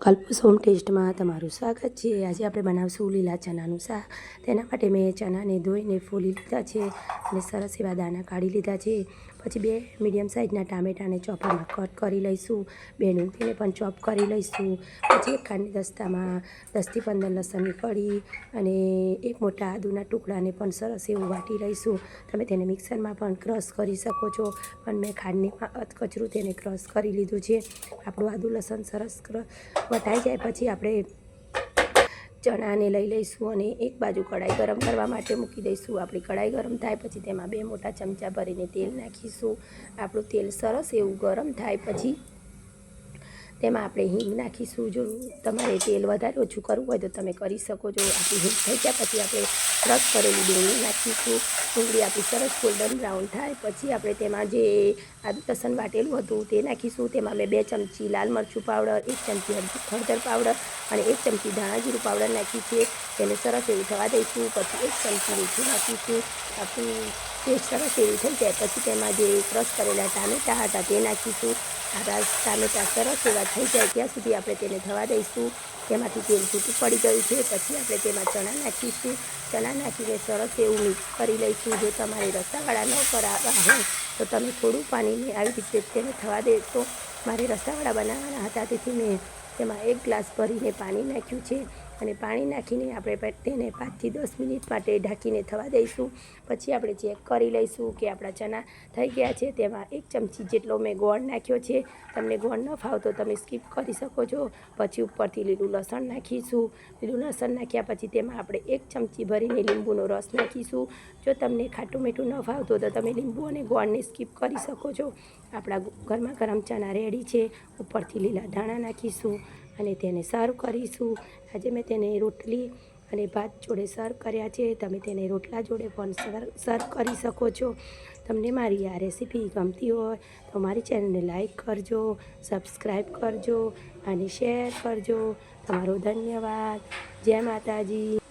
કલ્પસ home ટેસ્ટમાં તમારું સ્વાગત છે। આજે આપણે બનાવશું લીલા ચણાનું શાક। તેના માટે મેં ચણાને ધોઈને ફોલી લીધા છે અને સરસ એવા દાણા કાઢી લીધા છે। પછી 2 મીડિયમ સાઇઝના ટામેટાને ચોપરમાં કટ કરી લઈશું। 2 ડુંગળીને પણ ચોપ કરી લઈશું। પછી એક ખાંડની દસ્તામાં 10 થી 15 લસણની કળી અને એક મોટા આદુના ટુકડાને પણ સરસ એવું વાટી લઈશું। તમે તેને મિક્સરમાં પણ ક્રશ કરી શકો છો, પણ મેં ખાંડનીમાં અધકચરું તેને ક્રશ કરી લીધું છે। આપણું આદુ લસણ સરસ વટાઈ જાય પછી આપણે ચણાને લઈ લઈશું અને એક બાજુ કઢાઈ ગરમ કરવા માટે મૂકી દઈશું। આપણી કઢાઈ ગરમ થાય પછી તેમાં 2 મોટા ચમચા ભરીને તેલ નાખીશું। આપણું તેલ સરસ એવું ગરમ થાય પછી તેમાં આપણે હિંગ નાખીશું। જો તમારે તેલ વધારે ઓછું કરવું હોય તો તમે કરી શકો છો। આપણી હિંગ થઈ ગયા પછી આપણે ક્રશ કરેલી ડુંગળી નાખીશું। ડુંગળી આપણી સરસ ગોલ્ડન બ્રાઉન થાય પછી આપણે તેમાં જે આદુ લસણ વાટેલું હતું તે નાખીશું। તેમાં મેં 2 ચમચી લાલ મરચું પાવડર, 1 ચમચી હળદર પાવડર અને 1 ચમચી ધાણા જીરું પાવડર નાખી છે। તેને સરસ એવું થવા દઈશું। પછી 1 ચમચી મીઠું નાખીશું। આપણું પેસ્ટ સરસ એવી થઈ જાય પછી તેમાં જે ક્રશ કરેલા ટામેટાં હતા તે નાખીશું। આપણા ટામેટાં સરસ એવા થઈ જાય ત્યાં સુધી આપણે તેને થવા દઈશું। તેમાંથી તેલ છૂટું પડી ગયું છે પછી આપણે તેમાં ચણા નાખીશું। ચણા નાખીને સરસ એવું મિક્સ કરી લઈશું। જો તમારે રસાવાળા ન કરાવવા હોય તો તમે થોડું પાણીને આવી રીતે તેને થવા દેશો। મારે રસાવાળા બનાવવાના હતા તેથી મેં તેમાં 1 ગ્લાસ ભરીને પાણી નાખ્યું છે અને પાણી નાખીને આપણે તેને 5 થી 10 મિનિટ માટે ઢાંકીને થવા દઈશું। પછી આપણે ચેક કરી લઈશું કે આપણા ચણા થઈ ગયા છે। તેમાં 1 ચમચી જેટલો મેં ગોળ નાખ્યો છે। તમને ગોળ ન ફાવતો તમે સ્કીપ કરી શકો છો। પછી ઉપરથી લીલું લસણ નાખીશું। લીલું લસણ નાખ્યા પછી તેમાં આપણે 1 ચમચી ભરીને લીંબુનો રસ નાખીશું। જો તમને ખાટું મીઠું ન ફાવતું તો તમે લીંબુ અને ગોળને સ્કીપ કરી શકો છો। આપણા ગરમા ગરમ ચણા રેડી છે। ઉપરથી લીલા ધાણા નાખીશું અને તેને સર્વ કરીશું। આજે મેં તેને રોટલી અને ભાત જોડે સર્વ કર્યા છે। તમે તેને રોટલા જોડે પણ સર્વ કરી શકો છો। તમને મારી આ રેસીપી ગમતી હોય તો મારી ચેનલને લાઈક કરજો, સબસ્ક્રાઈબ કરજો અને શેર કરજો। તમારો ધન્યવાદ। જય માતાજી।